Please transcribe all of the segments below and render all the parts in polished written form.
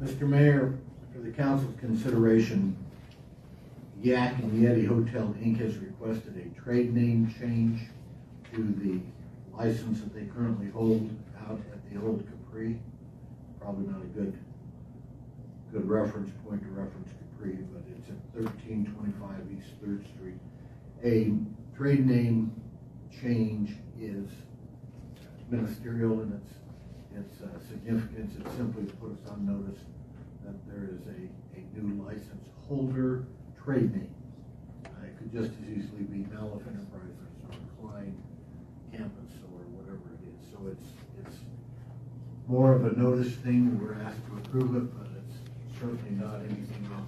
Mr. Mayor, for the council's consideration, Yak and Yeti Hotel Inc. has requested a trade name change to the license that they currently hold out at the Old Capri. Probably not a good reference point to reference Capri, but it's at 1325 East 3rd Street. A trade name change is ministerial in its significance. It's simply to put us on notice that there is a new license holder trade name. It could just as easily be Malif Enterprises or Klein Campus or whatever it is. So it's more of a notice thing. We're asked to approve it, but it's certainly not anything that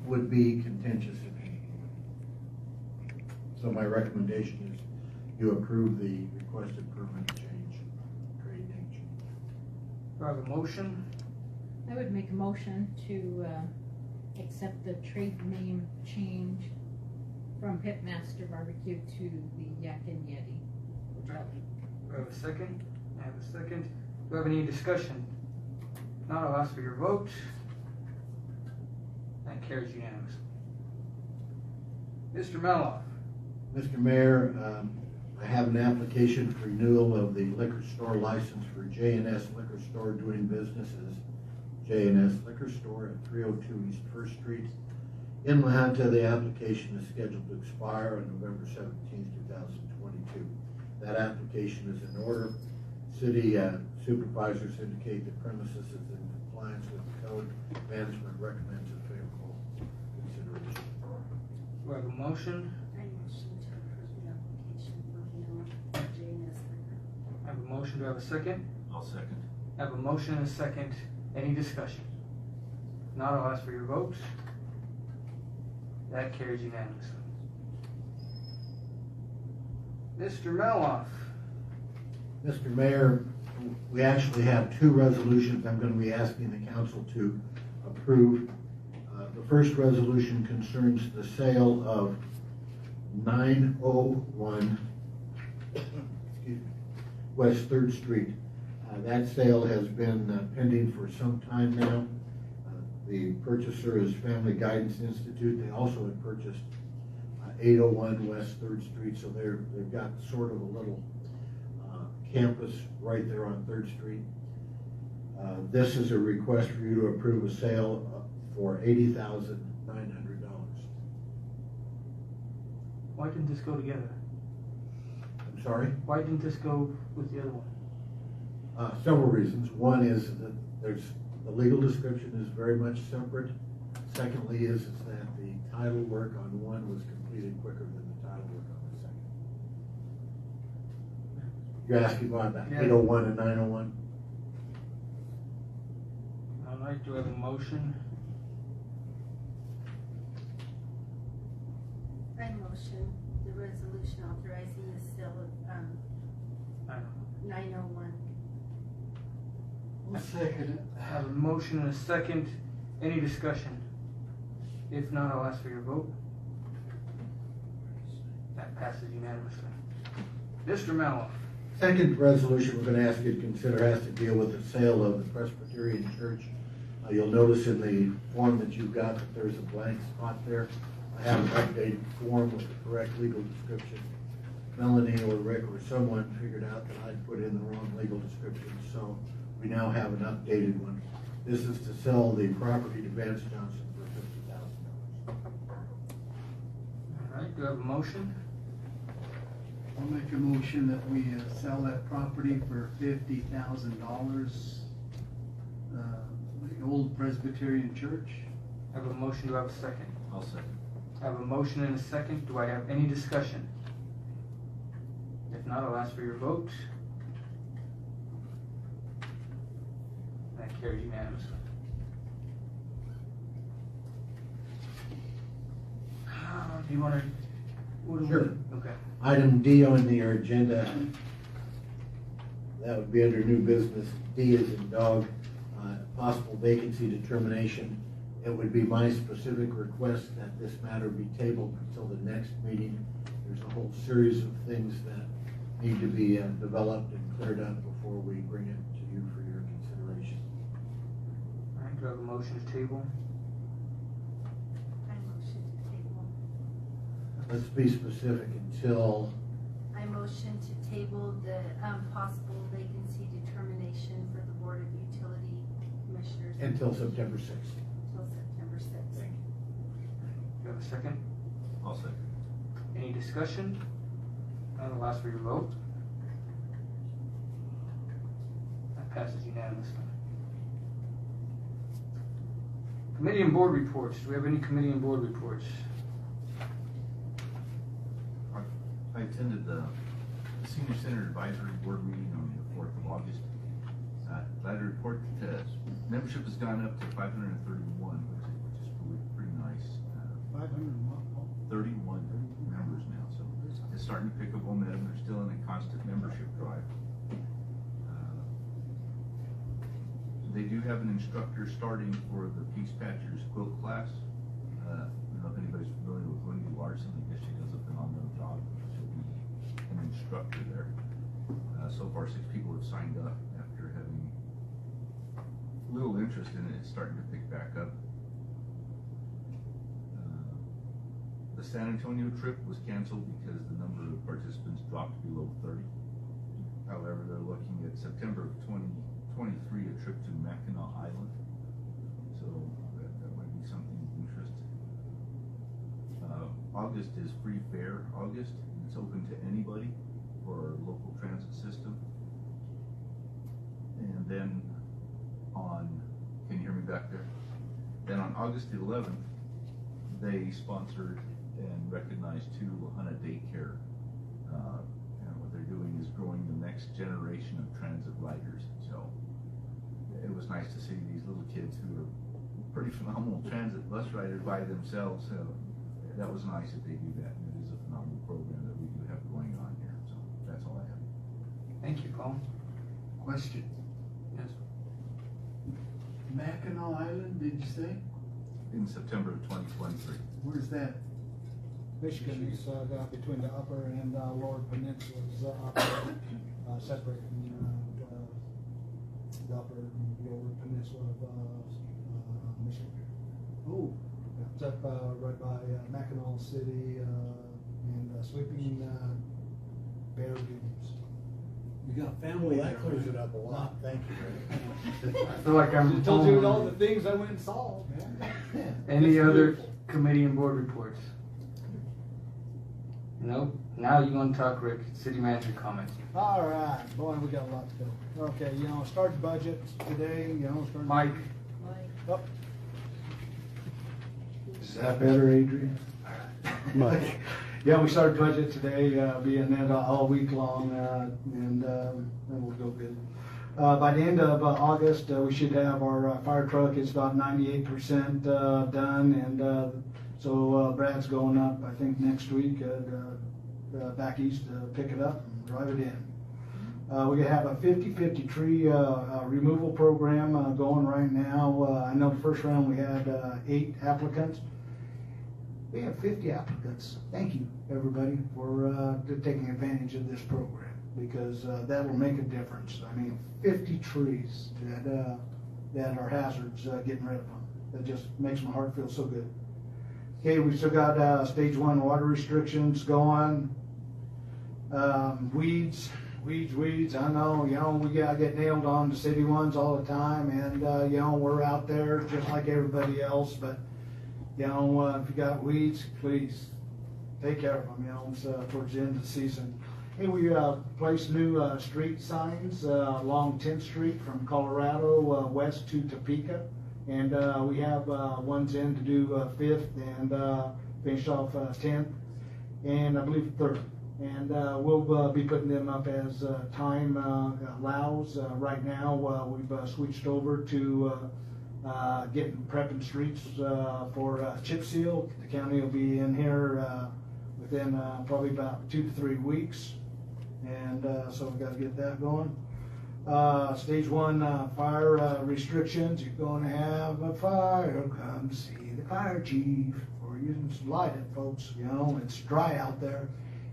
would be contentious in any way. So my recommendation is you approve the requested permanent change, trade name change. Do I have a motion? I would make a motion to accept the trade name change from Pitmaster Barbecue to the Yak and Yeti Hotel. Do I have a second? I have a second. Do I have any discussion? If not, I'll ask for your vote. That carries unanimously. Mr. Meloff. Mr. Mayor, I have an application for renewal of the liquor store license for J&S Liquor Store doing business as J&S Liquor Store at 302 East 1st Street in La Junta. The application is scheduled to expire on November 17, 2022. That application is in order. City supervisors indicate the premises is in compliance with the code. Management recommends a favorable consideration. Do I have a motion? I motion to approve the application for renewal of J&S Liquor. I have a motion. Do I have a second? I'll second. I have a motion and a second. Any discussion? If not, I'll ask for your vote. That carries unanimously. Mr. Meloff. Mr. Mayor, we actually have two resolutions I'm going to be asking the council to approve. The first resolution concerns the sale of 901 West 3rd Street. That sale has been pending for some time now. The purchaser is Family Guidance Institute. They also had purchased 801 West 3rd Street, so they've got sort of a little campus right there on 3rd Street. This is a request for you to approve a sale for $80,900. Why didn't this go together? I'm sorry? Why didn't this go with the other one? Several reasons. One is that the legal description is very much separate. Secondly is that the title work on one was completed quicker than the title work on the second. You're asking about that 801 and 901? All right, do I have a motion? I motion the resolution authorizing the sale of 901. I'll second it. I have a motion and a second. Any discussion? If not, I'll ask for your vote. That passes unanimously. Mr. Meloff. Second resolution we're going to ask you to consider has to deal with the sale of the Presbyterian Church. You'll notice in the form that you've got that there's a blank spot there. I have an updated form with the correct legal description. Melanie or Rick or someone figured out that I'd put in the wrong legal description, so we now have an updated one. This is to sell the property to Vance Johnson for $50,000. All right, do I have a motion? I'll make a motion that we sell that property for $50,000. The old Presbyterian Church. I have a motion. Do I have a second? I'll second. I have a motion and a second. Do I have any discussion? If not, I'll ask for your vote. That carries unanimously. Do you want to? Sure. Okay. Item D on your agenda, that would be under new business. D is in dog, possible vacancy determination. It would be my specific request that this matter be tabled until the next meeting. There's a whole series of things that need to be developed and cleared up before we bring it to you for your consideration. have a motion to table? I motion to table. Let's be specific until, I motion to table the possible vacancy determination for the Board of Utility Commissioners. until September 6th. Until September 6th. Thank you. Do you have a second? I'll second. Any discussion? None, I'll ask for your vote. That passes unanimously. Committee and board reports. Do we have any committee and board reports? I attended the Senior Center Advisory Board meeting on the 4th of August. Glad to report that membership has gone up to 531, which is pretty nice. 31 members now, so it's starting to pick up momentum. They're still in a constant membership drive. They do have an instructor starting for the Peace Patchers quilt class. I don't know if anybody's familiar with Wendy Larson. I guess she does a phenomenal job. She'll be an instructor there. So far, 6 people have signed up after having little interest in it. It's starting to pick back up. The San Antonio trip was canceled because the number of participants dropped below 30. However, they're looking at September of 2023, a trip to Mackinac Island. So that might be something of interest. August is free fare August. It's open to anybody for our local transit system. And then can you hear me back there? Then on August 11th, they sponsored and recognized 2 Ohana daycare. And what they're doing is growing the next generation of transit riders. So it was nice to see these little kids who are pretty phenomenal transit bus riders by themselves. So that was nice that they do that. And it is a phenomenal program that we do have going on here. So that's all I have. Thank you, Paul. Question. Yes. Mackinac Island, did you say? In September of 2023. Where's that? Michigan is down between the upper and lower peninsulas, separating the upper and lower peninsula of Michigan. Oh, It's up right by Mackinac City and Sleeping Bear Dunes. you got family there. That clears it up a lot. Thank you. I feel like I'm Just told you home. all the things I went and saw, man. Any It's other beautiful. committee and board reports? Nope. Now you want to talk, Rick, city manager comments. All right, boy, we got a lot to go. Okay, start budget today, start. Mike, Up. Is that better, Adrian? Mike. Yeah, we started budget today, being that all week long, and then we'll go good. By the end of August, we should have our fire truck. It's about 98% done, and so Brad's going up, I think, next week back east to pick it up and drive it in. We have a 50-50 tree removal program going right now. I know the first round we had 8 applicants. We have 50 applicants. Thank you, everybody, for taking advantage of this program, because that will make a difference. I mean, 50 trees that are hazards, getting rid of them. That just makes my heart feel so good. Okay, we still got stage 1 water restrictions going. Weeds. I know, we get nailed on the city ones all the time, and we're out there just like everybody else. But if you got weeds, please take care of them. It's towards the end of the season. Hey, we placed new street signs along 10th Street from Colorado west to Topeka, and we have ones in to do 5th and finish off 10th, and I believe 3rd. And we'll be putting them up as time allows. Right now, we've switched over to prepping streets for chip seal. The county will be in here within probably about 2 to 3 weeks, and so we've got to get that going. Stage 1 fire restrictions. You're going to have a fire. Come see the fire chief, or you can light it, folks. It's dry out there.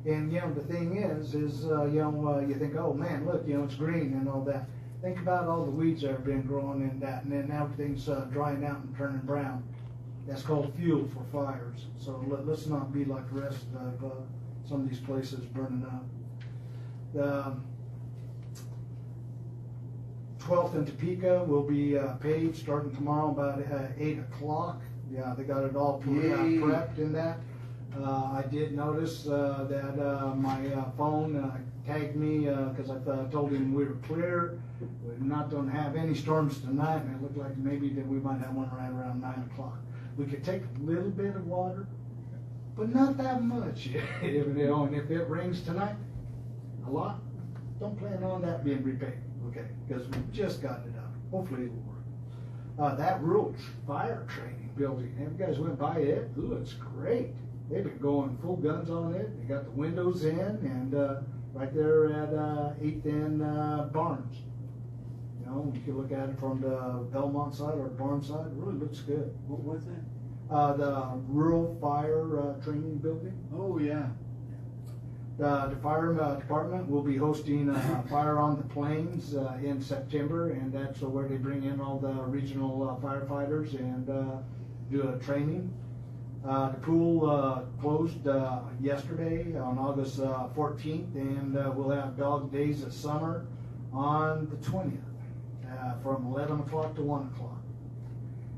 And the thing is you think, oh man, look, it's green and all that. Think about all the weeds that have been growing in that, and then everything's drying out and turning brown. That's called fuel for fires. So let's not be like the rest of some of these places burning up. The 12th in Topeka will be paid starting tomorrow about 8 o'clock. Yeah, they got it all prepped in that. I did notice that my phone tagged me because I told him we were clear. We're not going to have any storms tonight, and it looked like maybe that we might have one right around 9 o'clock. We could take a little bit of water, but not that much. And if it rains tonight, a lot, don't plan on that being repaid, okay? Because we just got it up. Hopefully it'll work. That rural fire training building, have you guys went by it? Ooh, it's great. They've been going full guns on it. They got the windows in, and right there at 8th and Barnes. You know, you can look at it from the Belmont side or Barnes side. It really looks good. What was that? The rural fire training building. Oh, yeah. The fire department will be hosting Fire on the Plains in September, and that's where they bring in all the regional firefighters and do a training. The pool closed yesterday on August 14th, and we'll have Dog Days of Summer on the 20th from 11 o'clock to 1 o'clock.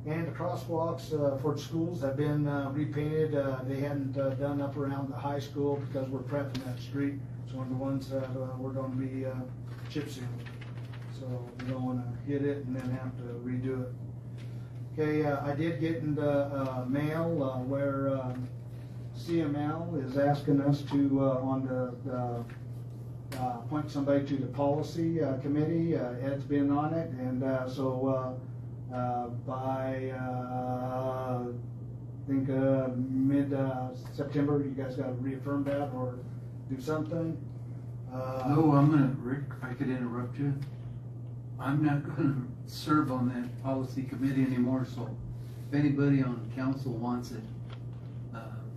And the crosswalks for the schools have been repainted. They hadn't done up around the high school because we're prepping that street. It's one of the ones that we're going to be chip sealed. So we don't want to hit it and then have to redo it. Okay, I did get in the mail where CML is asking us to appoint somebody to the policy committee. Ed's been on it, and so by I think mid-September, you guys got to reaffirm that or do something. No, I'm gonna, Rick, if I could interrupt you. I'm not gonna serve on that policy committee anymore, so if anybody on council wants it,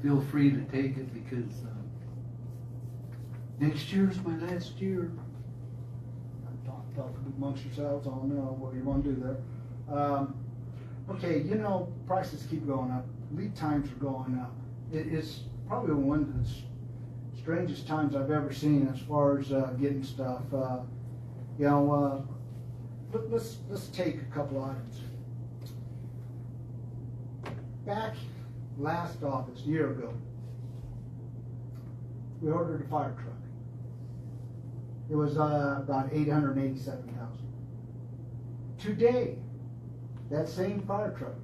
feel free to take it, because next year's my last year. Talk amongst yourselves on what you want to do there. Okay, you know, prices keep going up. Lead times are going up. It's probably one of the strangest times I've ever seen as far as getting stuff. You know, let's take a couple items. Back last August, a year ago, we ordered a fire truck. It was about $887,000. Today, that same fire truck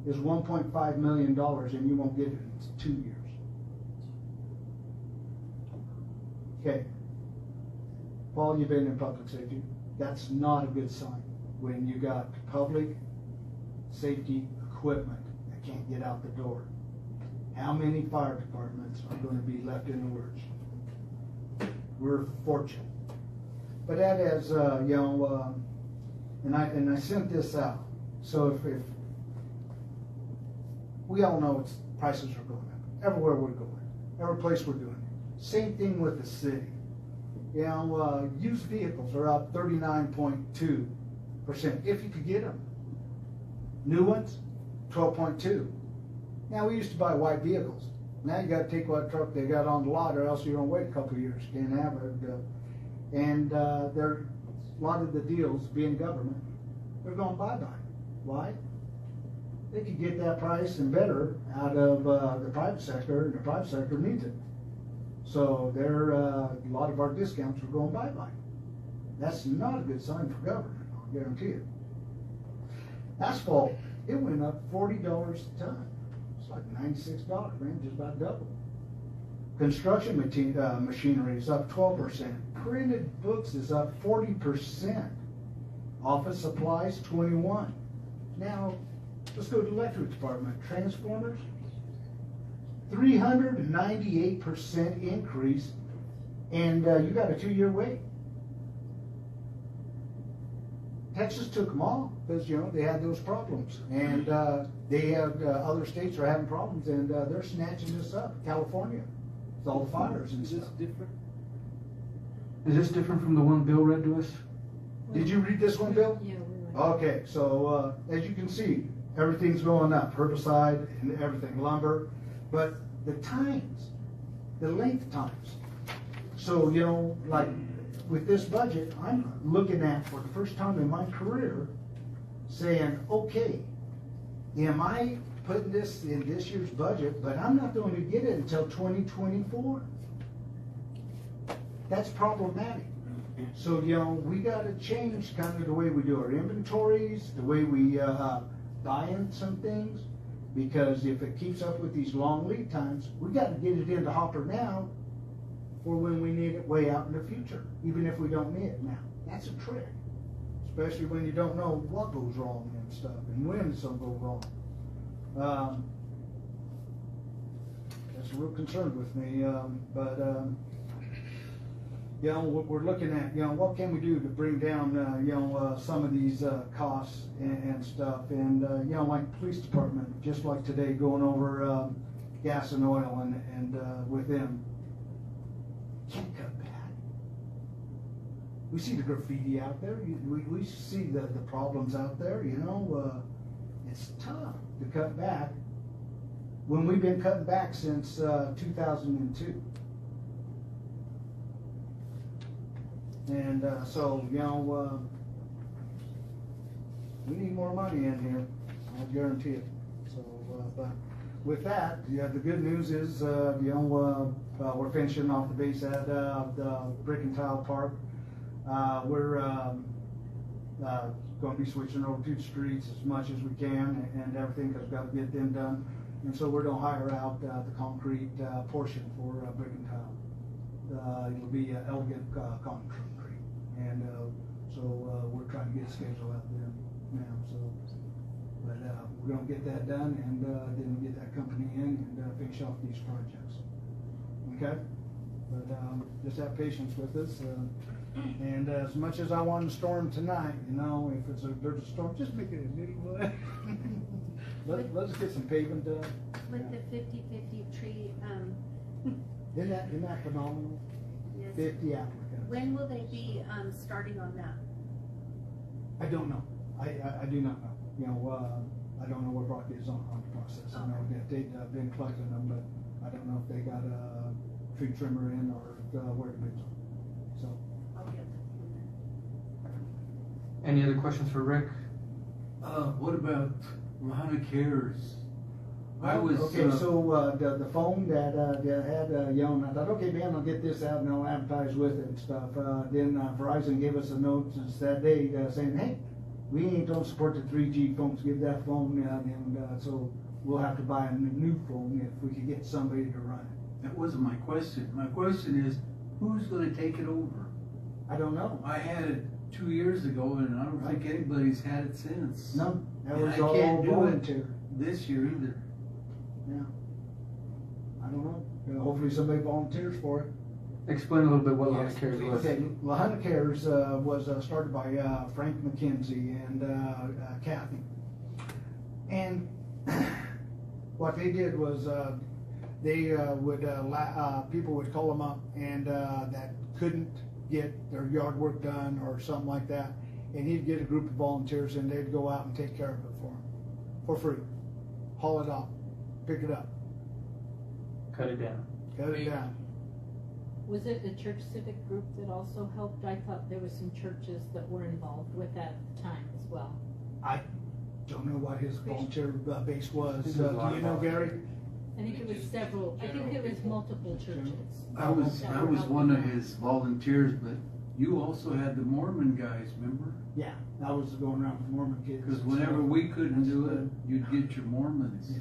is $1.5 million, and you won't get it in 2 years. Okay. Paul, you've been in public safety. That's not a good sign when you got public safety equipment that can't get out the door. How many fire departments are going to be left in the lurch? We're fortunate. But that is, you know, and I sent this out. So if we all know prices are going up everywhere we're going, every place we're doing it. Same thing with the city. You know, used vehicles are up 39.2%, if you could get them. New ones, 12.2%. Now, we used to buy white vehicles. Now you got to take what truck they got on the lot, or else you're going to wait a couple of years. Can't have it. And a lot of the deals, being government, they're going bye-bye. Why? They could get that price and better out of the private sector, and the private sector needs it. So a lot of our discounts are going bye-bye. That's not a good sign for government, I'll guarantee it. Asphalt, it went up $40 a ton. It's like $96, man, just about double. Construction machinery is up 12%. Printed books is up 40%. Office supplies, 21%. Now, let's go to the electric department. Transformers, 398% increase, and you got a 2-year wait. Texas took them all because, you know, they had those problems, and they have other states are having problems, and they're snatching this up. California, with all the fires and Is this stuff. different? Is this different from the one Bill read to us? Did you read this one, Bill? Yeah, we went. Okay, so, as you can see, everything's going up, herbicide and everything, lumber, but the times, the length times. So, you know, like, with this budget, I'm looking at, for the first time in my career, saying, okay, am I putting this in this year's budget, but I'm not going to get it until 2024? That's problematic. So, you know, we gotta change kind of the way we do our inventories, the way we, buy in some things, because if it keeps up with these long lead times, we gotta get it in the hopper now for when we need it way out in the future, even if we don't need it now. That's a trick, especially when you don't know what goes wrong and stuff, and when some go wrong. That's a real concern with me, you know, we're looking at, you know, what can we do to bring down, you know, some of these costs and stuff. And, you know, like police department, just like today, going over gas and oil and with them. Can't cut back. We see the graffiti out there. We see the problems out there, you know. It's tough to cut back when we've been cutting back since 2002. And so, you know, we need more money in here, I guarantee it. So, but with that, yeah, the good news is, you know, we're finishing off the base at the Brick and Tile Park. We're going to be switching over to the streets as much as we can and everything, because we've got to get them done. And so we're going to hire out the concrete portion for Brick and Tile. It'll be elegant concrete. And so we're trying to get a schedule out there now. So, but we're going to get that done, and then get that company in and finish off these projects. Okay? But just have patience with us. And as much as I want a storm tonight, you know, if there's a storm, just make it a little one. Let's get some paving done. With the 50-50 tree, Isn't that phenomenal? yes. 50 applicants. When will they be starting on that? I don't know. I do not know. You know, I don't know where Brock is on the process. I know that they've been collecting them, but I don't know if they got a tree trimmer in or where the bids are. So. I'll get them. Any other questions for Rick? What about Lahana Cares? I was okay. So the phone that had you know, and I thought, okay, man, I'll get this out and I'll advertise with it and stuff. Then Verizon gave us a note that day saying, hey, we ain't gonna support the 3G phones. Give that phone, and so we'll have to buy a new phone if we could get somebody to run it. That wasn't my question. My question is, who's going to take it over? I don't know. I had it 2 years ago, and I don't think anybody's had it since. No, that And was I all can't do it volunteer. this year either. Yeah. I don't know. You know, hopefully somebody volunteers for it. Explain a little bit what Lahana Cares was. Okay, Lahana Cares was started by Frank McKenzie and Kathy. And what they did was they would people would call them up and that couldn't get their yard work done or something like that, and he'd get a group of volunteers and they'd go out and take care of it for them for free, haul it off, pick it up, Cut it down. cut it down. Was it a church civic group that also helped? I thought there was some churches that were involved with that time as well. I don't know what his volunteer base was. This is Do a lot you of know, Gary? volunteers. I think it was several, I think it was multiple churches. I was that were one of helping out. his volunteers, but you also had the Mormon guys, remember? Yeah, I was going around with Mormon kids. Because whenever we couldn't do it, you'd get your Mormons.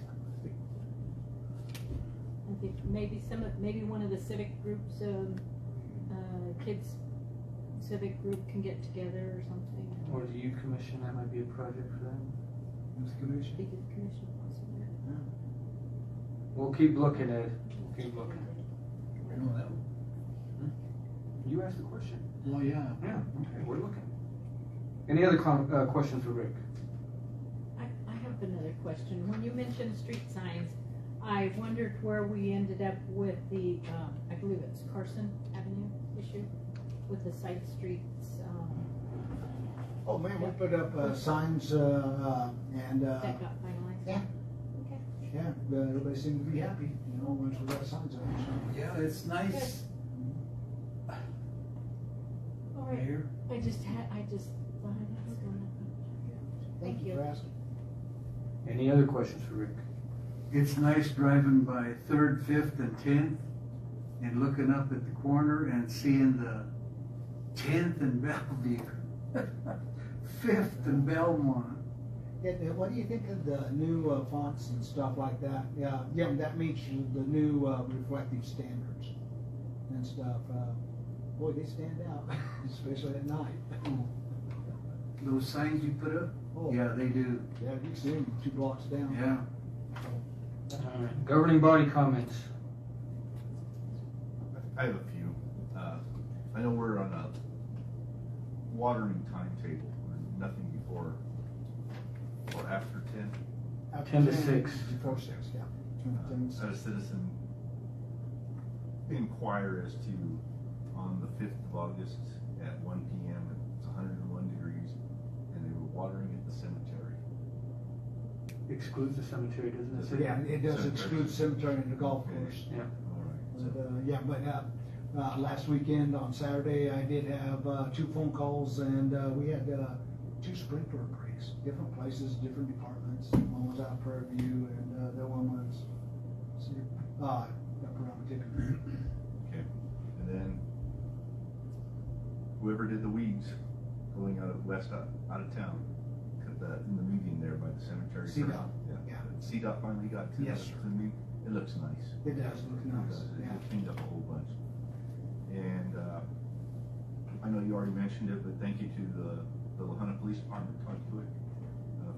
I think maybe one of the civic groups, kids civic group can get together or something. Or the youth commission, that might be a project for them. This commission. Big commission possibly. We'll keep looking at it. We'll keep looking. No, that, You asked the question. well, yeah. Yeah, okay, we're looking. Any other questions for Rick? I have another question. When you mentioned street signs, I wondered where we ended up with the, I believe it's Carson Avenue issue with the side streets. Oh, man, we put up signs, and, That got finalized? yeah. Okay. yeah, everybody seemed to be happy, you know, once we got signs up, so. Yeah, it's nice. All right, Mayor? I just thought I was gonna. Thank you. for asking. Any other questions for Rick? It's nice driving by 3rd, 5th, and 10th and looking up at the corner and seeing the 10th and Bellevue, 5th and Belmont. Yeah, what do you think of the new fonts and stuff like that? Yeah, that meets the new reflective standards and stuff. Boy, they stand out, especially at night. Those signs you put up? Oh, Yeah, they do. yeah, you can see them 2 blocks down. Yeah. All right. Governing body comments. I have a few. I know we're on a watering timetable, nothing before or after 10. After 10 to 6. Before 6, yeah. I had a citizen inquire as to on the 5th of August at 1 p.m. It's 101 degrees, and they were watering at the cemetery. Excludes the cemetery, doesn't it? say? Yeah, it does exclude cemetery and the golf Okay. course. Yeah. All right. But last weekend on Saturday, I did have 2 phone calls, and we had 2 sprinkler breaks, different places, different departments. One was out Prairie View, and the one was up around Tipping. Okay. And then whoever did the weeds going out of out of town, in the median there by the cemetery. CDOT, Yeah. yeah. CDOT finally got to Yes, the, sir. to me. It looks nice. It does look nice, It yeah. cleaned up a whole bunch. And I know you already mentioned it, but thank you to the Lahana Police Department, Todd Hewitt,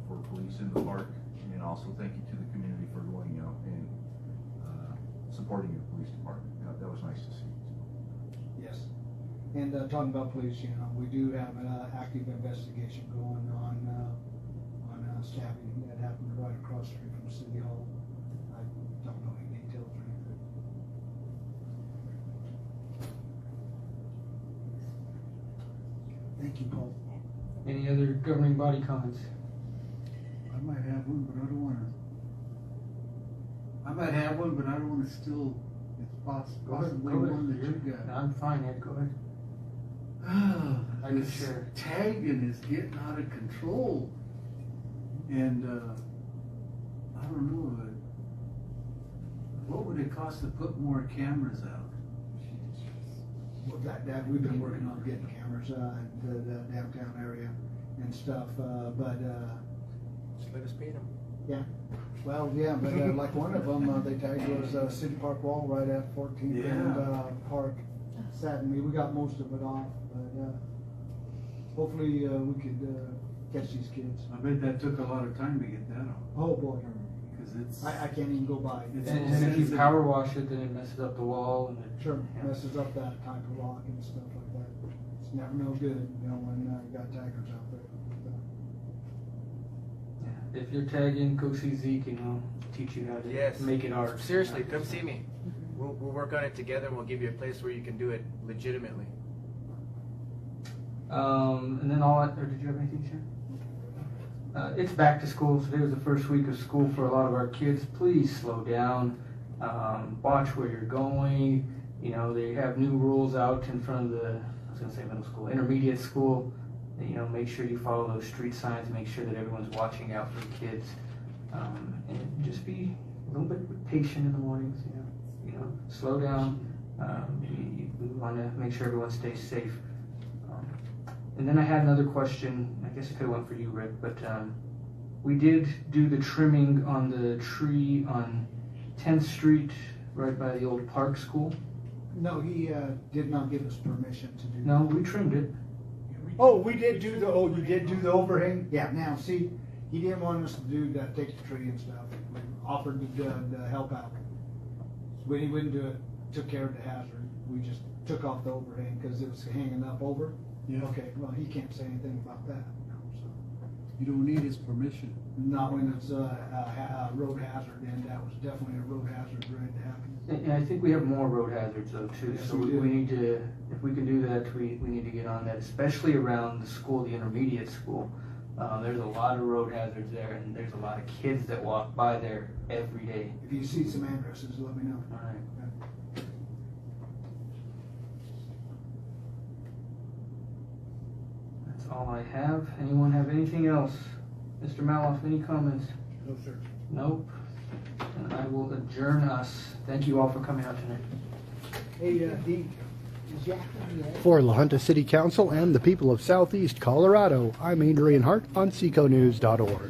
for police in the park, and also thank you to the community for going out and supporting your police department. That was nice to see. Yes. And talking about police, you know, we do have an active investigation going on stabbing that happened right across the street from City Hall. I don't know any details or anything. Thank you, Paul. Any other governing body comments? I might have one, but I don't wanna. I might have one, but I don't wanna steal, it's possibly one that you got. I'm fine, Ed, go ahead. I can This share. tagging is getting out of control. And, I don't know, what would it cost to put more cameras out? Well, that we've been working on getting cameras in the downtown area and stuff, but Just let us pay them. yeah. Well, yeah, but like one of them, they tagged was City Park Wall right at 14th and Park. Saddened me. We got most of it off, but hopefully we could catch these kids. I bet that took a lot of time to get that off, Oh boy, because it's. I can't even go by. It's And all if you sensitive. power wash it, then it messes up the wall and it. Sure, Yeah. messes up that type of rock and stuff like that. It's never no good, you know, when you got taggers out there. Yeah. If you're tagging, go see Zeke and he'll teach you how to Yes. make it art. Seriously, come see me. We'll work on it together and we'll give you a place where you can do it legitimately. And then or did you have anything, Sharon? It's back to school. Today was the first week of school for a lot of our kids. Please slow down. Watch where you're going. You know, they have new rules out in front of I was going to say middle school, intermediate school. And, you know, make sure you follow those street signs. Make sure that everyone's watching out for the kids. And just be a little bit patient in the mornings, you know, slow down. We want to make sure everyone stays safe. And then I had another question. I guess I could have went for you, Rick, but we did do the trimming on the tree on 10th Street, right by the old park school. No, he did not give us permission to do that. No, we trimmed it. Oh, we did do you did do the overhang? Yeah, now, see, he didn't want us to do that, take the tree and stuff. We offered to help out. When he wouldn't do it, took care of the hazard. We just took off the overhang because it was hanging up over. Yeah. Okay, well, he can't say anything about that, you know, so. You don't need his permission. Not when it's a road hazard, and that was definitely a road hazard right to happen. And I think we have more road hazards though too, Yes, so we do. we need to, if we can do that, we need to get on that, especially around the school, the intermediate school. There's a lot of road hazards there, and there's a lot of kids that walk by there every day. If you see some addresses, let me know. All right. That's all I have. Anyone have anything else? Mr. Maloff, any comments? No, sir. Nope. And I will adjourn us. Thank you all for coming out tonight. Hey, Dean. For La Junta City Council and the people of Southeast Colorado, I'm Adrian Hart on SecoNews.org.